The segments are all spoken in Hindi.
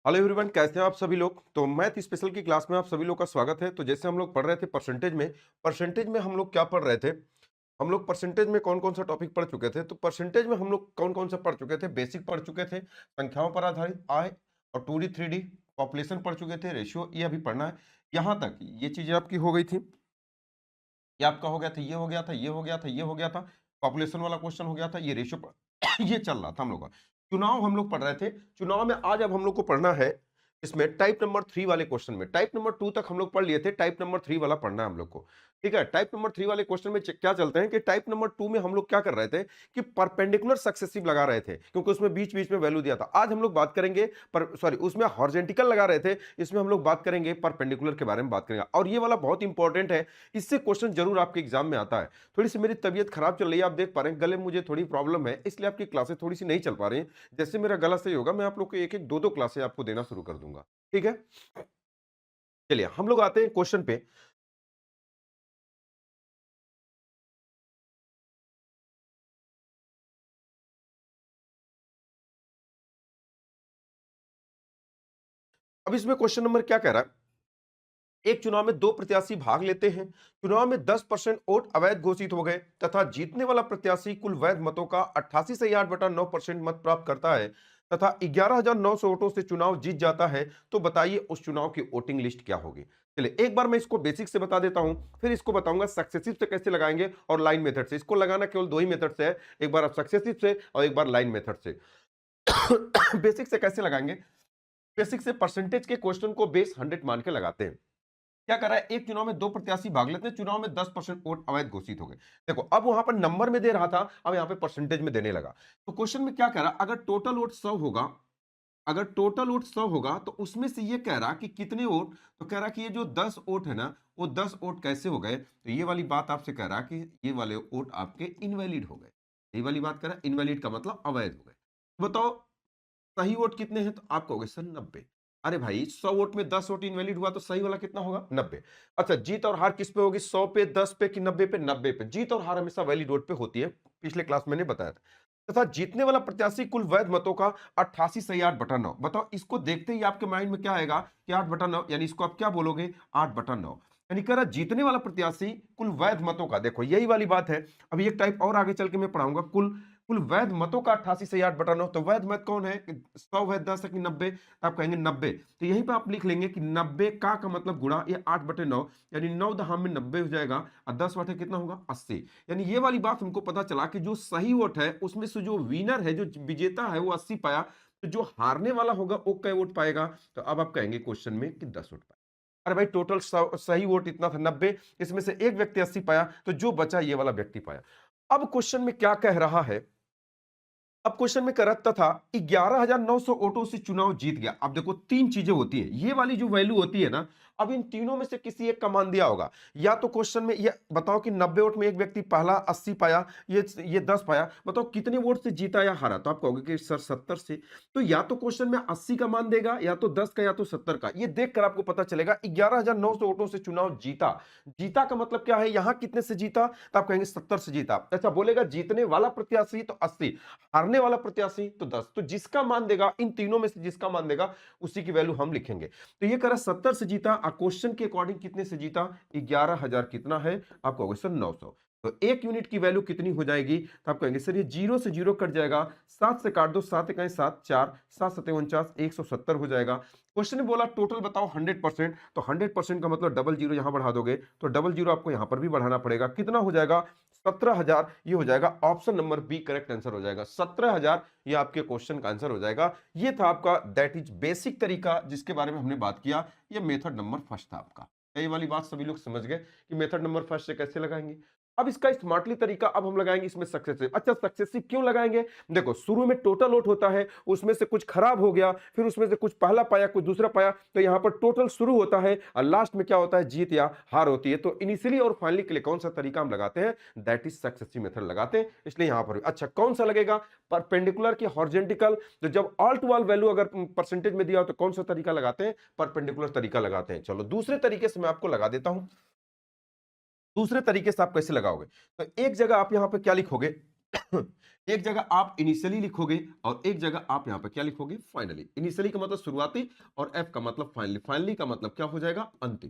हेलो एवरीवन, कैसे हैं आप सभी लोग। तो मैथ स्पेशल की क्लास में आप सभी लोग का स्वागत है। तो जैसे हम लोग पढ़ रहे थे परसेंटेज में हम लोग क्या पढ़ रहे थे। हम लोग परसेंटेज में कौन कौन सा टॉपिक पढ़ चुके थे। तो परसेंटेज में हम लोग कौन कौन सा पढ़ चुके थे। बेसिक पढ़ चुके थे, संख्याओं पर आधारित आय और 2D 3D पॉपुलेशन पढ़ चुके थे, रेशियो ये अभी पढ़ना है। यहाँ तक ये चीजें आपकी हो गई थी। ये आपका हो गया था, ये हो गया था, ये हो गया था, ये हो गया था। पॉपुलेशन वाला क्वेश्चन हो गया था, ये रेशियो ये चल रहा था हम लोग का। चुनाव हम लोग पढ़ रहे थे। चुनाव में आज अब हम लोग को पढ़ना है इसमें टाइप नंबर 3 वाले क्वेश्चन में। टाइप नंबर 2 तक हम लोग पढ़ लिए थे, टाइप नंबर 3 वाला पढ़ना है हम लोग को। ठीक है, टाइप नंबर 3 वाले क्वेश्चन में क्या चलते हैं कि टाइप नंबर 2 में हम लोग क्या कर रहे थे कि परपेंडिकुलर सक्सेसिव लगा रहे थे, क्योंकि उसमें बीच बीच में वैल्यू दिया था। आज हम लोग बात करेंगे पर सॉरी उसमें हॉरिजॉन्टल लगा रहे थे, इसमें हम लोग बात करेंगे परपेंडिकुलर के बारे में बात करेंगे। और ये वाला बहुत इंपॉर्टेंट है, इससे क्वेश्चन जरूर आपके एग्जाम में आता है। थोड़ी सी मेरी तबीयत खराब चल रही है, आप देख पा रहे हैं गले में मुझे थोड़ी प्रॉब्लम है, इसलिए आपकी क्लासेस थोड़ी सी नहीं चल पा रही हैं। जैसे मेरा गला सही होगा मैं आप लोग को एक एक दो दो क्लासेस आपको देना शुरू कर दूंगा। ठीक है, चलिए हम लोग आते हैं क्वेश्चन पे। अब इसमें क्वेश्चन नंबर क्या कह रहा है। एक चुनाव में दो प्रत्याशी भाग लेते हैं। चुनाव में 10% वोट अवैध घोषित हो गए तथा जीतने वाला प्रत्याशी कुल वैध मतों का 88.8/9% मत प्राप्त करता है तथा 11,900 वोटों से चुनाव जीत जाता है। तो बताइए उस चुनाव की वोटिंग लिस्ट क्या होगी। चलिए एक बार मैं इसको बेसिक से बता देता हूं, फिर इसको बताऊंगा सक्सेसिव से कैसे लगाएंगे और लाइन मेथड से। इसको लगाना केवल दो ही मेथड से है, एक बार आप सक्सेसिव से और एक बार लाइन मेथड से। बेसिक से कैसे लगाएंगे। बेसिक से परसेंटेज के क्वेश्चन को बेस 100 मान के लगाते हैं। क्या कर रहा है, एक चुनाव में दो प्रत्याशी भाग लेते हैं, चुनाव में 10% वोट अवैध घोषित हो गए। देखो अब वहां पर नंबर में दे रहा था, अब यहां पे परसेंटेज में देने लगा। तो क्वेश्चन में क्या कह रहा, अगर टोटल वोट 100 होगा, अगर टोटल वोट 100 होगा तो उसमें से ये कह रहा कि कितने वोट, तो कह रहा कि ये जो 10 वोट है ना, वो 10 वोट कैसे हो गए। तो ये वाली बात आपसे कह रहा कि ये वाले वोट आपके इनवैलिड हो गए। ये वाली बात कह रहा है, इनवैलिड का मतलब अवैध हो गए। बताओ सही वोट कितने हैं, तो आप कहोगे सर 90। अरे भाई 100 वोट में 10 वोट इनवैलिड हुआ तो सही वाला कितना होगा, 90। अच्छा जीत और हार किस पे होगी, 100 पे, 10 पे कि 90 पे, 90 पे। जीत और हार हमेशा वैलिड वोट पे होती है, पिछले क्लास में मैंने बताया था। तथा जीतने वाला प्रत्याशी कुल वैध मतों का 88/8/9। बताओ इसको देखते ही आपके माइंड में क्या आएगा कि 8/9, यानी इसको आप क्या बोलोगे, 8/9। यानी कह रहा जीतने वाला प्रत्याशी कुल वैध मतों का, देखो यही वाली बात है। अभी एक टाइप और आगे चल के मैं पढ़ाऊंगा। कुल कुल वैध मतों का 88/8/9। तो वैध मत कौन है, 100 वैध 10 है कि 90, तो आप कहेंगे 90। तो यहीं पे आप लिख लेंगे कि 90 का मतलब गुणा ये 8/9, यानी 9 दहा में 90 हो जाएगा और 10 बटे कितना होगा, 80। यानी ये वाली बात हमको पता चला कि जो सही वोट है उसमें से जो विनर है, जो विजेता है वो 80 पाया, तो जो हारने वाला होगा वो कै वोट पाएगा। तो अब आप कहेंगे क्वेश्चन में कि 10 वोट पाएगा। अरे भाई टोटल सही वोट इतना था 90, इसमें से एक व्यक्ति 80 पाया, तो जो बचा ये वाला व्यक्ति पाया। अब क्वेश्चन में क्या कह रहा है, अब क्वेश्चन में करता था 11,900 वोटों से चुनाव जीत गया। अब देखो तीन चीजें होती है, ये वाली जो वैल्यू होती है ना, अब इन तीनों में से किसी एक का मान दिया होगा। या तो क्वेश्चन में ये बताओ कि 90 वोट में एक व्यक्ति पहला 80 पाया, ये 10 पाया, बताओ कितने वोट से जीता या हारा। तो आप कहोगे कि सर 70 से। तो या तो क्वेश्चन में 80 का मान देगा, या तो 10 का, या तो 70 का। ये देखकर आपको पता चलेगा 11,900 वोटों से चुनाव जीता। जीता का मतलब क्या है, यहां कितने से जीता, तो आप कहेंगे 70 से जीता। अच्छा बोलेगा जीतने वाला प्रत्याशी तो 80, हारने वाला प्रत्याशी तो 10। तो जिसका मान देगा, इन तीनों में से जिसका मान देगा उसी की वैल्यू हम लिखेंगे। तो ये कह रहा 70 से जीता, क्वेश्चन के अकॉर्डिंग कितने से जीता, 11,000 कितना है, आप कहोगे सर 900। तो एक यूनिट की वैल्यू कितनी हो जाएगी, तो आप कहेंगे सर ये जीरो से जीरो कट जाएगा, 7 से काट दो, 7 इकाई 7, 4, 7 सत्ते 49, 170 हो जाएगा। क्वेश्चन ने बोला टोटल बताओ 100%, तो 100% का मतलब डबल जीरो यहां बढ़ा दोगे, तो डबल जीरो आपको यहां पर भी बढ़ाना पड़ेगा। कितना हो जाएगा, 17,000। ये हो जाएगा option number B correct answer हो जाएगा, 17,000 ये आपके क्वेश्चन का आंसर हो जाएगा। ये था आपका दैट इज बेसिक तरीका जिसके बारे में हमने बात किया। ये मेथड नंबर फर्स्ट था आपका। ये वाली बात सभी लोग समझ गए कि मेथड नंबर फर्स्ट से कैसे लगाएंगे। अब इसका स्मार्टली तरीका अब हम लगाएंगे इसमें सक्सेसिव। अच्छा सक्सेसिव क्यों लगाएंगे, देखो शुरू में टोटल वोट होता है, उसमें से कुछ खराब हो गया, फिर उसमें से कुछ पहला पाया कुछ दूसरा पाया, तो यहां पर टोटल शुरू होता है और लास्ट में क्या होता है, जीत या हार होती है। तो इनिशियली और फाइनली के लिए कौन सा तरीका हम लगाते हैं, दैट इज सक्सेसिव मेथड लगाते हैं। इसलिए यहां पर अच्छा कौन सा लगेगा, परपेंडिकुलर की हॉरिजॉन्टल। तो जब ऑल टू ऑल वैल्यू अगर परसेंटेज में दिया हो तो कौन सा तरीका लगाते हैं, परपेंडिकुलर तरीका लगाते हैं। चलो दूसरे तरीके से मैं आपको लगा देता हूं। दूसरे तरीके से आप कैसे लगाओगे, तो एक जगह आप यहां पे क्या लिखोगे, एक जगह आप इनिशियली लिखोगे और एक जगह आप यहां पर क्या लिखोगे, फाइनली। इनिशियली का मतलब शुरुआती और एफ का मतलब फाइनली, फाइनली का मतलब क्या हो जाएगा, अंतिम।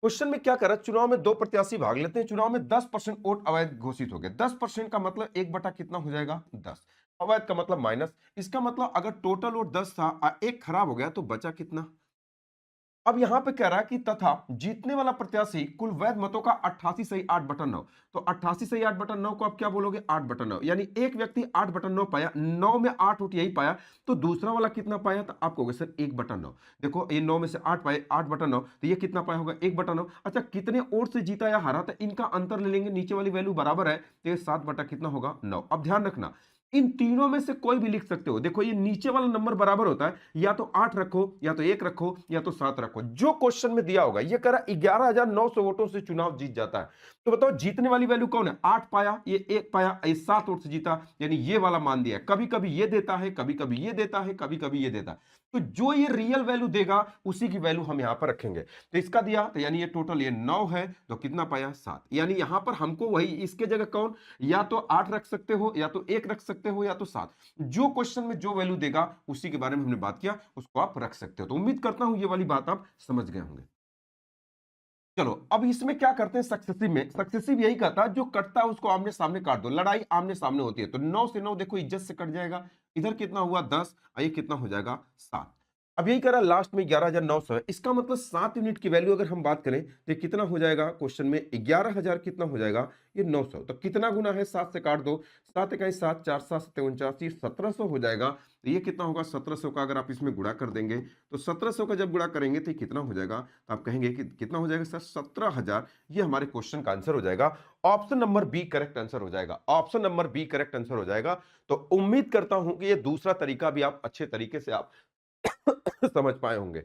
क्वेश्चन में क्या करा, चुनाव में दो प्रत्याशी भाग लेते हैं, चुनाव में 10% वोट अवैध घोषित हो गए। 10% का मतलब एक बटा कितना हो जाएगा, 10। अवैध का मतलब माइनस, इसका मतलब अगर टोटल वोट 10 था और एक खराब हो गया तो बचा कितना। अब यहां पे कह रहा है कि तथा जीतने वाला प्रत्याशी कुल वैध मतों का 88 सही 8/9। तो 88 सही 8/9 को आप क्या बोलोगे, 8/9। यानी एक व्यक्ति 8/9 पाया, 9 में 8 वोट यही पाया, तो दूसरा वाला कितना पाया, तो आप कहोगे सर 1/9। देखो ये 9 में से 8 पाए, 8/9, तो ये कितना पाया होगा, 1/9। अच्छा कितने वोट से जीता या हारा, तो इनका अंतर ले लेंगे, नीचे वाली वैल्यू बराबर है, तो ये 7 बटा कितना होगा, 9। अब ध्यान रखना, इन तीनों में से कोई भी लिख सकते हो। देखो ये नीचे वाला नंबर बराबर होता है, या तो 8 रखो, या तो 1 रखो, या तो 7 रखो, जो क्वेश्चन में दिया होगा। ये कह रहा 11,900 वोटों से चुनाव जीत जाता है, तो बताओ जीतने वाली वैल्यू कौन है, 8 पाया, ये 1 पाया, ये 7 वोट से जीता, यानी ये वाला मान दिया है। कभी कभी ये देता है, कभी कभी ये देता है, कभी कभी ये देता है, तो जो ये रियल वैल्यू देगा उसी की वैल्यू हम यहां पर रखेंगे। तो इसका दिया, तो यानी ये टोटल ये 9 है, तो कितना पाया, 7। यानी यहां पर हमको वही, इसके जगह कौन, या तो 8 रख सकते हो, या तो 1 रख सकते हो, या तो 7। जो क्वेश्चन में जो वैल्यू देगा उसी के बारे में हमने बात किया, उसको आप रख सकते हो। तो उम्मीद करता हूं ये वाली बात आप समझ गए होंगे। चलो अब इसमें क्या करते हैं, सक्सेसिव में, सक्सेसिव यही कहता है जो कटता है उसको आमने सामने काट दो। लड़ाई आमने सामने होती है, तो 9 से 9 देखो इज्जत से कट जाएगा। इधर कितना हुआ, 10, और ये कितना हो जाएगा, 7। अब यही करा लास्ट में 11,900 है, इसका मतलब 7 यूनिट की वैल्यू अगर हम बात करें तो ये कितना हो जाएगा, क्वेश्चन में 11,000 कितना हो जाएगा, ये 900। तो कितना गुना है, 7 से काट दो, 7 इकाई 7, 4 7 7 49, 1700 हो जाएगा। तो ये कितना होगा, 1700 का अगर आप इसमें गुणा कर देंगे, तो 1700 का जब गुणा करेंगे तो ये कितना हो जाएगा, तो आप कहेंगे कि कितना हो जाएगा सर, 17,000। ये हमारे क्वेश्चन का आंसर हो जाएगा। Option number B correct answer हो जाएगा, option number B correct answer हो जाएगा। तो उम्मीद करता हूं कि ये दूसरा तरीका भी आप अच्छे तरीके से आप समझ पाए होंगे।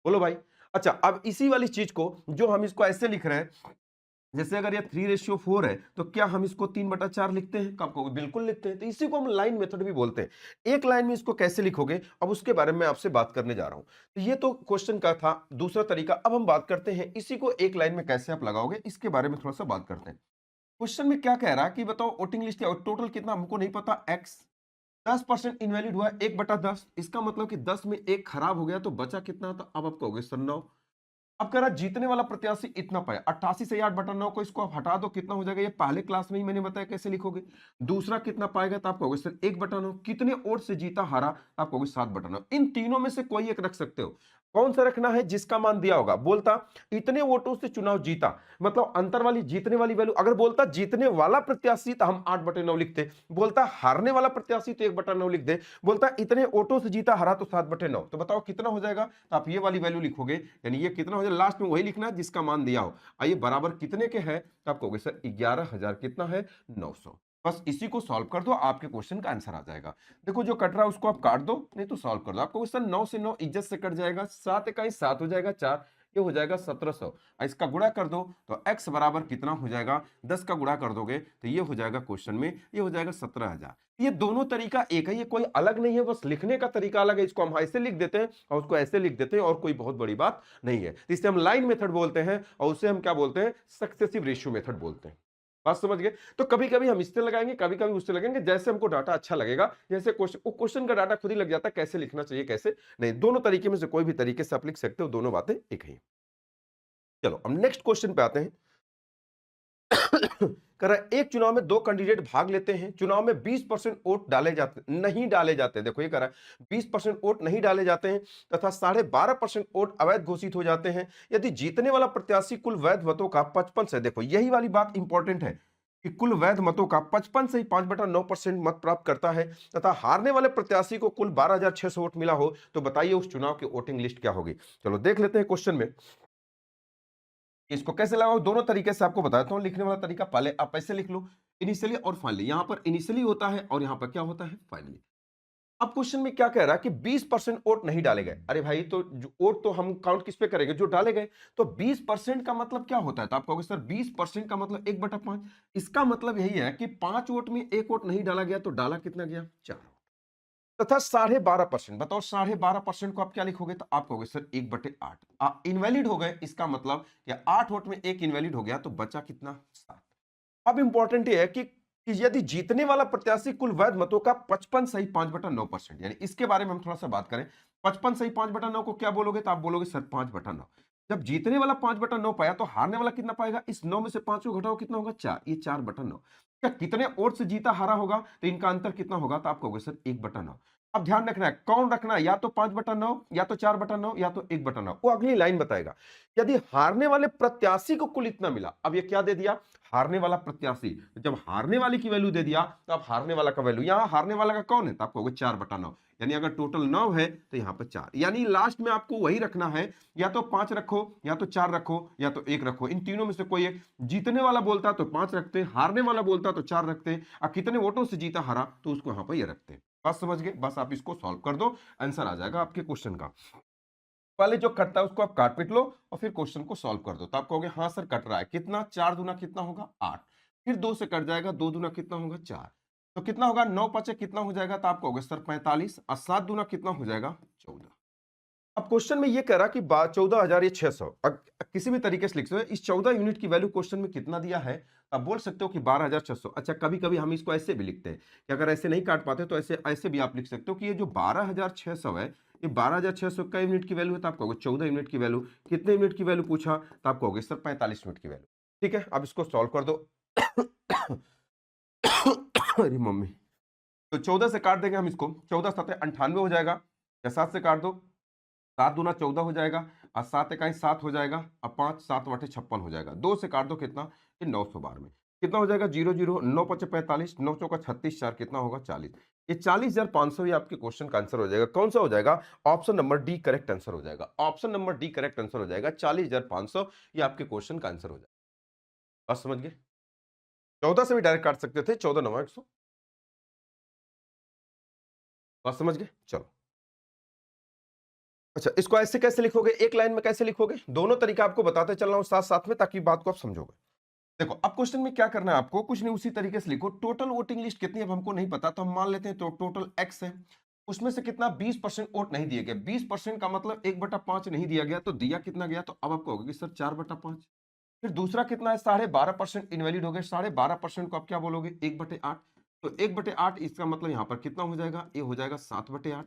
बोलो भाई। अच्छा अब इसी वाली चीज को जो हम इसको ऐसे लिख रहे हैं, जैसे अगर ये 3:4 है, तो क्या हम इसको 3/4 लिखते हैं, कब को बिल्कुल लिखते हैं। तो इसी को हम लाइन मेथड भी बोलते हैं। एक लाइन में इसको कैसे लिखोगे, अब उसके बारे में आपसे बात करने जा रहा हूं। तो ये तो क्वेश्चन का था दूसरा तरीका। अब हम बात करते हैं इसी को एक लाइन में कैसे आप लगाओगे, इसके बारे में थोड़ा सा बात करते हैं। क्वेश्चन में क्या कह रहा है कि बताओ वोटिंग लिस्ट क्या, टोटल कितना हमको नहीं पता, एक्स। 10% इनवैलिड हुआ, 1/10। इसका मतलब कि 10 में एक खराब हो गया, तो बचा कितना, तो अब आप कहोगे सर 9। अब कह रहा जीतने वाला प्रत्याशी इतना पाया, 88 से 8/9 को इसको आप हटा दो, कितना हो जाएगा, ये पहले क्लास में ही मैंने बताया कैसे लिखोगे। दूसरा कितना पाएगा, तो आप कहोगे सर 1/9। कितने वोट से जीता हारा, आप कहोगे 7/9। इन तीनों में से कोई एक रख सकते हो। कौन सा रखना है, जिसका मान दिया होगा। बोलता इतने वोटों से चुनाव जीता, मतलब अंतर वाली जीतने वाली वैल्यू। अगर बोलता जीतने वाला प्रत्याशी तो हम 8/9 लिखते, बोलता हारने वाला प्रत्याशी तो 1/9 लिख दे, बोलता इतने वोटों से जीता हरा तो 7/9। तो बताओ कितना हो जाएगा, तो आप ये वाली वैल्यू लिखोगे, यानी ये कितना हो जाएगा, लास्ट में वही लिखना है जिसका मान दिया हो। आइए बराबर कितने के है, तो आप कहोगे सर 11,000 कितना है, 900। बस इसी को सॉल्व कर दो, आपके क्वेश्चन का आंसर आ जाएगा। देखो जो कट रहा है उसको आप काट दो, नहीं तो सॉल्व कर दो। आपको सर 9 से 9 इज्जत से कट जाएगा, 7 इकाई 7 हो जाएगा 4, ये हो जाएगा 1700। इसका गुणा कर दो तो x बराबर कितना हो जाएगा, 10 का गुणा कर दोगे तो ये हो जाएगा क्वेश्चन में, ये हो जाएगा 17,000। ये दोनों तरीका एक है, ये कोई अलग नहीं है, बस लिखने का तरीका अलग है। इसको हम ऐसे लिख देते हैं और उसको ऐसे लिख देते हैं, और कोई बहुत बड़ी बात नहीं है। इसे हम लाइन मेथड बोलते हैं, और उसे हम क्या बोलते हैं, सक्सेसिव रेशियो मेथड बोलते हैं। बात समझ गए। तो कभी कभी हम इससे लगाएंगे, कभी कभी उससे लगाएंगे, जैसे हमको डाटा अच्छा लगेगा। जैसे क्वेश्चन का डाटा खुद ही लग जाता है, कैसे लिखना चाहिए कैसे नहीं। दोनों तरीके में से कोई भी तरीके से आप लिख सकते हो, दोनों बातें एक ही। चलो अब नेक्स्ट क्वेश्चन पे आते हैं। कह रहा है एक चुनाव में दो कैंडिडेट भाग लेते हैं, चुनाव में 20% वोट डाले जाते नहीं डाले जाते। देखो ये कह रहा है 20% वोट नहीं डाले जाते हैं, तथा 12.5% वोट अवैध घोषित हो जाते हैं, यदि जीतने वाला प्रत्याशी कुल वैध मतों का 55 से, देखो यही वाली बात इंपॉर्टेंट है कि कुल वैध मतों का 55 से ही 5/9% मत प्राप्त करता है, तथा हारने वाले प्रत्याशी को कुल 12,600 वोट मिला हो, तो बताइए उस चुनाव की वोटिंग लिस्ट क्या होगी। चलो देख लेते हैं क्वेश्चन में इसको कैसे लगाओ। दोनों तरीके से आपको बताता हूं। लिखने वाला तरीका पहले आप ऐसे लिख लो, इनिशियली और फाइनली। यहां पर इनिशियली होता है और यहां पर क्या होता है, फाइनली। अब क्वेश्चन में क्या कह रहा है कि 20% वोट नहीं डाले गए। अरे भाई तो वोट तो हम काउंट किस पे करेंगे, जो डाले गए। तो 20% का मतलब क्या होता है, तो आप कहोगे सर 20% का मतलब 1/5। इसका मतलब यही है कि 5 वोट में 1 वोट नहीं डाला गया, तो डाला कितना गया, 4। तथा 12.5%, बताओ 12.5% को आप क्या लिखोगे, तो आप कहोगे सर 1/8। इनवैलिड हो गए, इसका मतलब कि 8 वोट में 1 इनवैलिड हो गया, तो बचा कितना, 7। अब इंपॉर्टेंट ये है कि कि यदि जीतने वाला प्रत्याशी कुल वैध मतों का 55 सही 5/9%, यानी इसके बारे में हम थोड़ा सा बात करें। 55 सही 5/9 को क्या बोलोगे, तो आप बोलोगे सर 5/9। जब जीतने वाला 5/9 पाया तो हारने वाला कितना पाएगा, इस 9 में से 5 को घटाओ कितना होगा, 4, ये 4/9। क्या कितने वोट से जीता हारा होगा, तो इनका अंतर कितना होगा, तो आप कहोगे सर 1/9। अब ध्यान रखना है कौन रखना है, या तो 5/9 या तो 4/9 या तो 1/9, वो अगली लाइन बताएगा। यदि हारने वाले प्रत्याशी को कुल इतना मिला, अब ये क्या दे दिया, हारने वाला प्रत्याशी, जब हारने वाले की वैल्यू दे दिया तो अब हारने वाला का वैल्यू, यहां हारने वाला का कौन है, तो आप कहोगे 4/9, यानी अगर टोटल 9 है तो यहां पर 4, यानी लास्ट में आपको वही रखना है, या तो 5 रखो या तो 4 रखो या तो 1 रखो, इन तीनों में से कोई एक। जीतने वाला बोलता तो 5 रखते, हारने वाला बोलता तो 4 रखते, और कितने वोटों से जीता हारा तो उसको यहां पर ये रखते। बात समझ गए, बस आप इसको सॉल्व कर दो, आंसर आ जाएगा आपके क्वेश्चन का। पहले जो कटता है उसको आप काट पीट लो और फिर क्वेश्चन को सॉल्व कर दो, तो आप कहोगे हाँ सर कट रहा है, कितना, 4 दूना कितना होगा 8, फिर 2 से कट जाएगा, 2 दूना कितना होगा 4, तो कितना होगा 9 5 कितना हो जाएगा, तो आप कहोगे सर 45, और 7 दूना कितना हो जाएगा 14। अब क्वेश्चन में ये कह रहा कि 14,600, किसी भी तरीके से लिख सकते हो इस 14 यूनिट की वैल्यू क्वेश्चन में कितना दिया है, आप बोल सकते हो कि 12,600। अच्छा, कभी कभी हम इसको ऐसे भी लिखते हैं कि अगर ऐसे नहीं काट पाते तो ऐसे ऐसे भी आप लिख सकते हो कि ये जो 12,600 है, ये 12,600 का यूनिट की वैल्यू है, तो आप कहोगे 14 यूनिट की वैल्यू, कितने यूनिट की वैल्यू पूछा, तो आप कहोगे सर 45 यूनिट की वैल्यू। ठीक है, अब इसको सॉल्व कर दो। अरे मम्मी, तो 14 से काट देंगे हम इसको, 14 7 98 हो जाएगा, या 7 से काट दो, 7 दूना 14 हो जाएगा, और 7 इकाई 7 हो जाएगा, अब 5 7 बटे 56 हो जाएगा, 2 से काट दो कितना, ये 912 में कितना हो जाएगा, 0 0 9 5 45, 9 चौका 36, 4 कितना होगा 40, ये 40,500 ये आपके क्वेश्चन का आंसर हो जाएगा। कौन सा हो जाएगा, option number D correct answer हो जाएगा, option number D correct answer हो जाएगा, 40,500 ये आपके क्वेश्चन का आंसर हो जाएगा। बस समझ गए, 14 से भी डायरेक्ट काट सकते थे, 14 9 100। बस समझ गए, चलो। अच्छा, इसको ऐसे कैसे लिखोगे, एक लाइन में कैसे लिखोगे, दोनों तरीका आपको बताते चल रहा हूं साथ साथ में, ताकि बात को आप समझोगे। देखो, अब क्वेश्चन में क्या करना है आपको, कुछ नहीं उसी तरीके से लिखो। टोटल वोटिंग लिस्ट कितनी है अब हमको नहीं पता, तो हम मान लेते हैं तो टोटल एक्स है, उसमें से कितना 20% वोट नहीं दिए गए, 20% का मतलब 1/5 नहीं दिया गया, तो दिया कितना गया, तो अब आपको होगा कि सर 4/5। फिर दूसरा कितना है, 12.5% इनवैलिड हो गए, 12.5% को आप क्या बोलोगे, 1/8, तो 1/8 इसका मतलब यहां पर कितना हो जाएगा, ये हो जाएगा 7/8।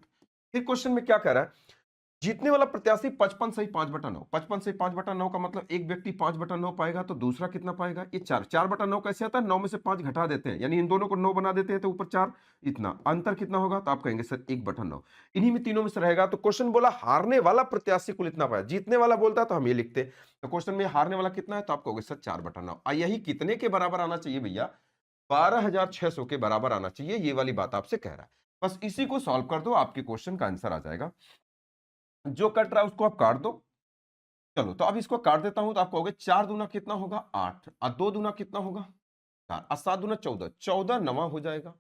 फिर क्वेश्चन में क्या कह रहा है, जीतने वाला प्रत्याशी 55 सही 5/9, 55 सही 5/9 का मतलब एक व्यक्ति 5/9 पाएगा, तो दूसरा कितना पाएगा, ये 4, 4/9 कैसे आता है, 9 में से 5 घटा देते हैं, यानी इन दोनों को 9 बना देते हैं, तो ऊपर 4, इतना अंतर कितना होगा, तो आप कहेंगे सर 1/9, इन्हीं में तीनों में से रहेगा। तो क्वेश्चन बोला हारने वाला प्रत्याशी कुल इतना पाया, जीतने वाला बोलता तो हम ये लिखते, तो क्वेश्चन में हारने वाला कितना है, तो आप कहोगे सर 4/9, यही कितने के बराबर आना चाहिए भैया, 12,600 के बराबर आना चाहिए, ये वाली बात आपसे कह रहा है। बस इसी को सॉल्व कर दो, आपके क्वेश्चन का आंसर आ जाएगा। जो कट रहा है उसको आप काट दो। चलो, तो अब इसको काट देता हूं, तो आप कहोगे 4 दूना कितना होगा 8, और 2 दूना कितना होगा 4, और 7 दूना 14, 14 नवा हो जाएगा।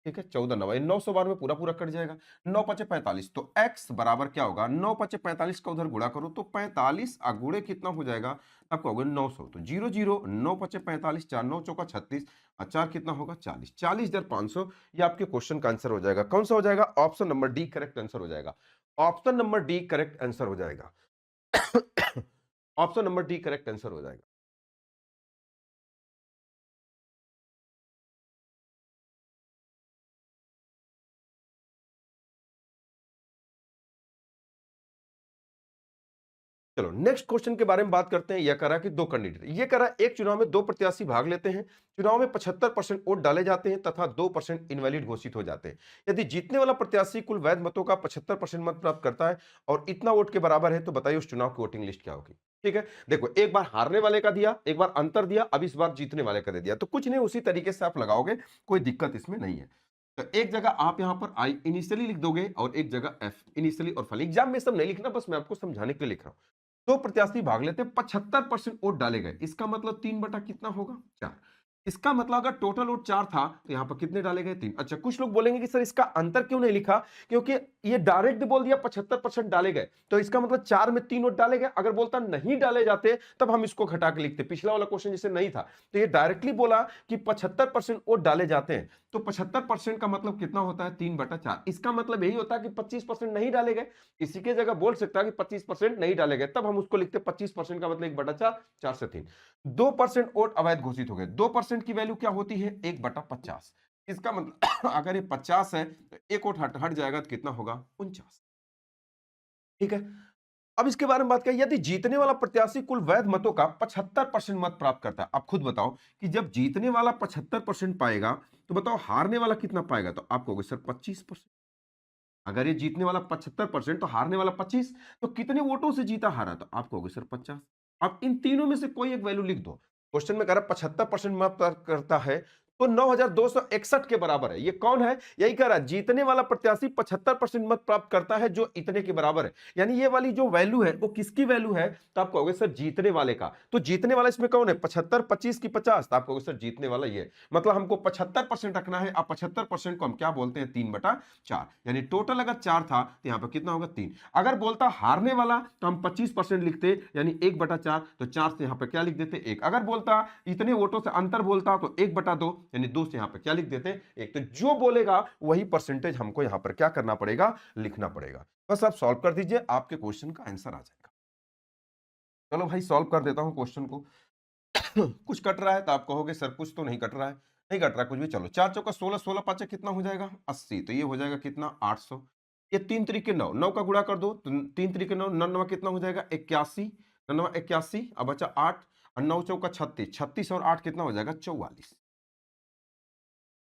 ठीक है, 14 नवा, 912 में पूरा पूरा कट जाएगा, 9 5 45, तो x बराबर क्या होगा, 9 5 45 का उधर गुणा करो, तो 45 गुणे कितना हो जाएगा, आप कहोगे 900, तो 0 0 9 5 45, 4 9 चौका 36, और 4 कितना होगा 40, 40,500 ये आपके क्वेश्चन का आंसर हो जाएगा। कौन सा हो जाएगा, option number D correct answer हो जाएगा, option number D correct answer हो जाएगा। Option number D correct answer हो जाएगा। चलो, नेक्स्ट क्वेश्चन के बारे में बात करते हैं। यह कह रहा है कि दो कैंडिडेट, ये कह रहा है एक चुनाव में दो प्रत्याशी भाग लेते हैं, चुनाव में 75% वोट डाले जाते हैं तथा 2% इनवैलिड घोषित हो जाते हैं। यदि जीतने वाला प्रत्याशी कुल वैध मतों का 75% मत प्राप्त करता है और इतना वोट के बराबर है, तो बताइए उस चुनाव की वोटिंग लिस्ट क्या होगी। ठीक है, देखो, एक बार हारने वाले का दिया, एक बार अंतर दिया, अब इस बार जीतने वाले का दे दिया, तो कुछ नहीं उसी तरीके से आप लगाओगे, कोई दिक्कत इसमें नहीं है। तो एक जगह आप यहां पर आई इनिशियली लिख दोगे और एक जगह एफ इनिशियली और फाइनली। एग्जाम में सब नहीं लिखना, बस मैं आपको समझाने के लिए लिख रहा हूं। दो प्रत्याशी भाग लेते हैं, 75% वोट डाले गए, इसका मतलब 3 बटा कितना होगा 4। इसका मतलब अगर टोटल वोट 4 था तो यहां पर कितने डाले गए 3। अच्छा, कुछ लोग बोलेंगे कि सर इसका अंतर क्यों नहीं लिखा, क्योंकि ये डायरेक्ट बोल दिया 75% डाले गए, तो इसका मतलब 4 में 3 वोट डाले गए। अगर बोलता नहीं डाले जाते तब हम इसको घटा के लिखते, पिछला वाला क्वेश्चन जैसे नहीं था, तो ये डायरेक्टली बोला कि 75% वोट डाले जाते हैं, तो 75% का मतलब कितना होता है 3/4। इसका मतलब यही होता है कि 25% नहीं डाले गए, इसी की जगह बोल सकता है कि 25% नहीं डाले गए, तब हम उसको लिखते 25% का मतलब 1/4, 4 से 3। 2% वोट अवैध घोषित हो गए, 2% 50% की वैल्यू क्या होती है? 1/50। इसका मतलब अगर ये 50 है तो एक वोट हट हट जाएगा तो कितना होगा? 49। ठीक है। अब इसके बारे में बात करें, यदि जीतने वाला प्रत्याशी कुल वैध मतों का 75% मत प्राप्त करता है, आप खुद बताओ कि जब जीतने वाला 75% पाएगा तो बताओ हारने वाला कितना पाएगा? तो आप कहोगे सर 25%। अगर ये जीतने वाला 75% तो हारने वाला 25, तो कितने वोटों से जीता हारा? तो आप कहोगे सर 50। अब इन तीनों में से कोई एक वैल्यू लिख दो। क्वेश्चन में कह रहा 75% मत प्राप्त करता है तो 9261 के बराबर है। ये कौन है? यही कह रहा है जीतने वाला प्रत्याशी 75% मत प्राप्त करता है जो इतने के बराबर है। यानी ये वाली जो वैल्यू है वो किसकी वैल्यू है? तो आप कहोगे सर जीतने वाले का। तो जीतने वाला इसमें कौन है? 75, 25 की 50। तो आप कहोगे सर जीतने वाला ये, मतलब हमको 75% रखना है। अब 75% को हम क्या बोलते हैं? 3/4। यानी टोटल अगर 4 था तो यहां पर कितना होगा? 3। अगर बोलता हारने वाला तो हम 25% लिखते, यानी 1/4। तो 4 से यहां पर क्या लिख देते? 1। अगर बोलता इतने वोटों से अंतर बोलता तो 1/2, यानी 2 से यहां पर क्या लिख देते? 1। तो जो बोलेगा वही परसेंटेज हमको यहां पर क्या करना पड़ेगा? लिखना पड़ेगा। बस आप सॉल्व कर दीजिए, आपके क्वेश्चन का आंसर आ जाएगा। चलो भाई सॉल्व कर देता हूं क्वेश्चन को। कुछ कट रहा है तो आप कहोगे सर कुछ तो नहीं कट रहा है। नहीं कट रहा कुछ भी। चलो 4 चौका 16, 16 पांचा कितना हो जाएगा? 80। तो ये हो जाएगा कितना? 800। ये 3 तरीके 9, 9 का गुणा कर दो तो 3 तरीके 9, 9 9 कितना हो जाएगा? 81। 9 81। अब बचा 8 और 9 चौका 36, 36 और 8 कितना हो जाएगा? 44।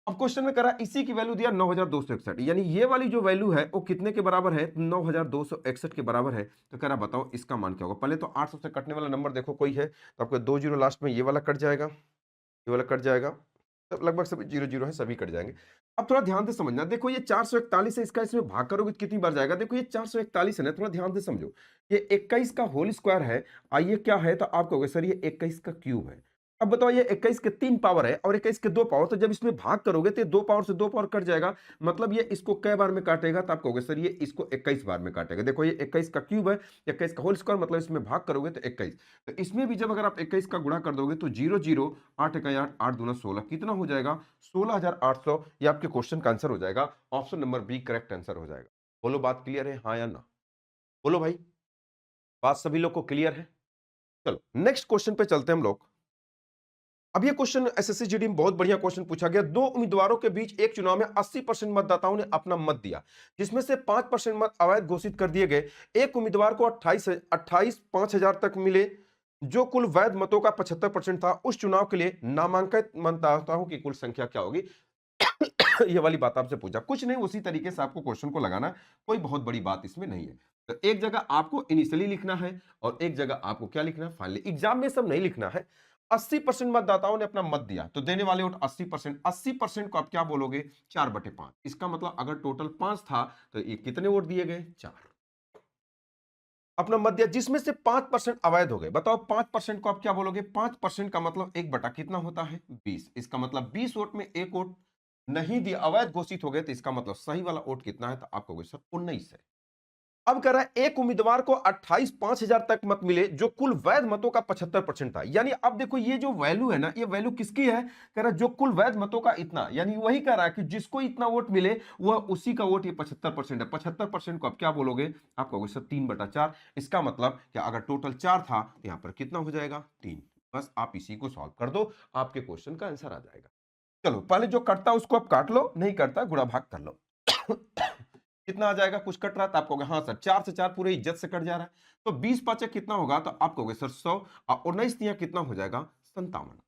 अब क्वेश्चन में करा इसी की वैल्यू दिया 9261, यानी ये वाली जो वैल्यू है वो कितने के बराबर है? 9261 के बराबर है। तो कह रहा बताओ इसका मान क्या होगा? पहले तो 800 से कटने वाला नंबर देखो कोई है तो आपको 2 जीरो लास्ट में ये वाला कट जाएगा, ये वाला कट जाएगा। तो लगभग सभी जीरो जीरो है, सभी कट जाएंगे। अब थोड़ा ध्यान से समझना, देखो ये 441 है, इसका इसमें भाग करोगे तो कितनी बार जाएगा? देखो ये 441 है ना, थोड़ा ध्यान से समझो। ये 21 का होल स्क्वायर है। आइए क्या है? तो आप कहोगे सर ये 21 का क्यूब है। अब बताओ ये 21 के 3 पावर है और 21 के 2 पावर, तो जब इसमें भाग करोगे तो 2 पावर से 2 पावर कट जाएगा। मतलब ये इसको कै बार में काटेगा? तो आप कहोगे सर ये इसको 21 बार में काटेगा। देखो ये 21 का क्यूब है, 21 का होल स्क्वायर, मतलब इसमें भाग करोगे तो 21। तो इसमें भी जब अगर आप 21 का गुणा कर दोगे तो 0 0 8 1 8 8 दूना 16 कितना हो जाएगा? 16,800। ये आपके क्वेश्चन का आंसर हो जाएगा। Option number B correct answer हो जाएगा। बोलो बात क्लियर है, हाँ या ना? बोलो भाई, बात सभी लोग को क्लियर है? चलो नेक्स्ट क्वेश्चन पे चलते हैं हम लोग। अब ये क्वेश्चन एसएससी जीडी में बहुत बढ़िया क्वेश्चन पूछा गया। दो उम्मीदवारों के बीच एक चुनाव में 80% मतदाताओं ने अपना मत दिया, जिसमें से 5% मत अवैध घोषित कर दिए गए। एक उम्मीदवार को 28 5,000 तक मिले, जो कुल वैध मतों का 75% था। उस चुनाव के लिए नामांकित मतदाताओं की कुल संख्या क्या होगी? ये वाली बात आपसे पूछा। कुछ नहीं, उसी तरीके से आपको क्वेश्चन को लगाना, कोई बहुत बड़ी बात इसमें नहीं है। तो एक जगह आपको इनिशियली लिखना है और एक जगह आपको क्या लिखना है? फाइनली। एग्जाम में सब नहीं लिखना है। 80% मतदाताओं ने अपना मत दिया तो देने वाले वोट 80%। 80% को आप क्या बोलोगे? 4/5। इसका मतलब अगर टोटल 5 था तो ये कितने वोट दिए गए? 4। अपना मत दिया, जिसमें से 5% अवैध हो गए। बताओ 5% को आप क्या बोलोगे? 5% का मतलब 1 बटा कितना होता है? 20। इसका मतलब 20 वोट में 1 वोट नहीं दिया, अवैध घोषित हो गए, तो इसका मतलब सही वाला वोट कितना है? तो आप कहोगे सर 19 है। अब कह रहा है एक उम्मीदवार को 28 5,000 तक मत मिले, जो कुल वैध मतों का 75% था। यानी अब देखो ये जो वैल्यू है ना, ये वैल्यू किसकी है? कह रहा है जो कुल वैध मतों का इतना, यानी वही कह रहा है कि जिसको इतना वोट मिले वह उसी का वोट, ये 75% है। 75% को आप क्या बोलोगे? आप कहोगे सर 3/4। इसका मतलब कि अगर टोटल 4 था तो यहां पर कितना हो जाएगा? 3। बस आप इसी को सॉल्व कर दो, आपके क्वेश्चन का आंसर आ जाएगा। चलो पहले जो कटता उसको आप काट लो, नहीं करता गुणा भाग कर लो। कितना आ जाएगा? कुछ कट रहा था, आप कहोगे हाँ सर 4 से 4 पूरे इज्जत से कट जा रहा है। तो 20 5 कितना होगा? तो आप कहोगे सर 100 और 19 दिया कितना हो जाएगा? 57।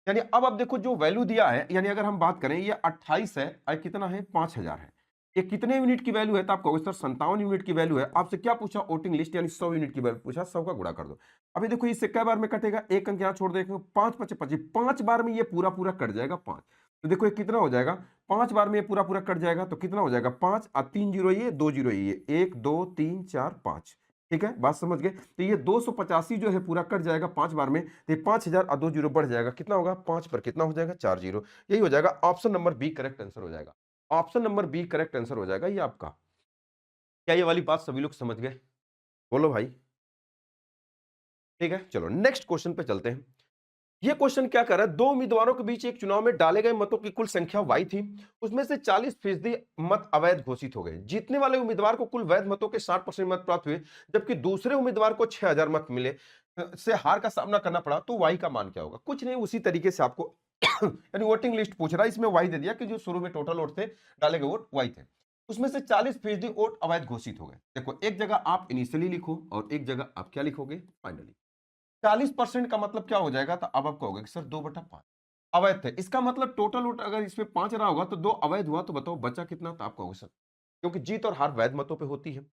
यानी अब आप देखो जो वैल्यू दिया है, यानी अगर हम बात करें ये 28 है और कितना है? 5,000 है। ये कितने यूनिट की वैल्यू है? तो आप कहोगे सर 57 यूनिट की वैल्यू है। आपसे क्या पूछा? वोटिंग लिस्ट, यानी 100 यूनिट की वैल्यू पूछा। 100 का गुणा कर दो। अभी देखो इससे कै बार में कटेगा? एक अंक यहाँ छोड़ देंगे, 5 5 25, 5 बार में ये पूरा पूरा कट जाएगा 5। तो देखो ये कितना हो जाएगा? 5 बार में ये पूरा पूरा कट जाएगा तो कितना हो जाएगा? 5 और 3 जीरो ये, 2 जीरो ये, 1 2 3 4 5। ठीक है, बात समझ गए? तो ये 285 जो है पूरा कट जाएगा 5 बार में। तो ये 5,000 और 2 जीरो बढ़ जाएगा, कितना होगा? 5 पर कितना हो जाएगा? 4 जीरो। यही हो जाएगा option number B correct answer हो जाएगा। Option number B correct answer हो जाएगा ये आपका। क्या ये वाली बात सभी लोग समझ गए? बोलो भाई। ठीक है, चलो नेक्स्ट क्वेश्चन पे चलते हैं। ये क्वेश्चन क्या कर रहा है? दो उम्मीदवारों के बीच एक चुनाव में डाले गए मतों की कुल संख्या y थी, उसमें से 40% मत अवैध घोषित हो गए। जीतने वाले उम्मीदवार को कुल वैध मतों के 60% मत प्राप्त हुए, जबकि दूसरे उम्मीदवार को 6,000 मत मिले, से हार का सामना करना पड़ा। तो y का मान क्या होगा? कुछ नहीं, उसी तरीके से आपको यानी वोटिंग लिस्ट पूछ रहा है, इसमें वाई दे दिया कि जो शुरू में टोटल वोट थे, डाले गए वोट वाई थे, उसमें से 40% वोट अवैध घोषित हो गए। देखो एक जगह आप इनिशियली लिखो और एक जगह आप क्या लिखोगे, फाइनली। 40% का मतलब क्या हो जाएगा, तो अब आप कहोगे कि सर 2/5 अवैध थे, इसका मतलब टोटल वोट अगर इसमें 5 रहा होगा तो 2 अवैध हुआ, तो बताओ बचा कितना, तो आप कहोगे सर, क्योंकि जीत और हार वैध मतों पे होती है।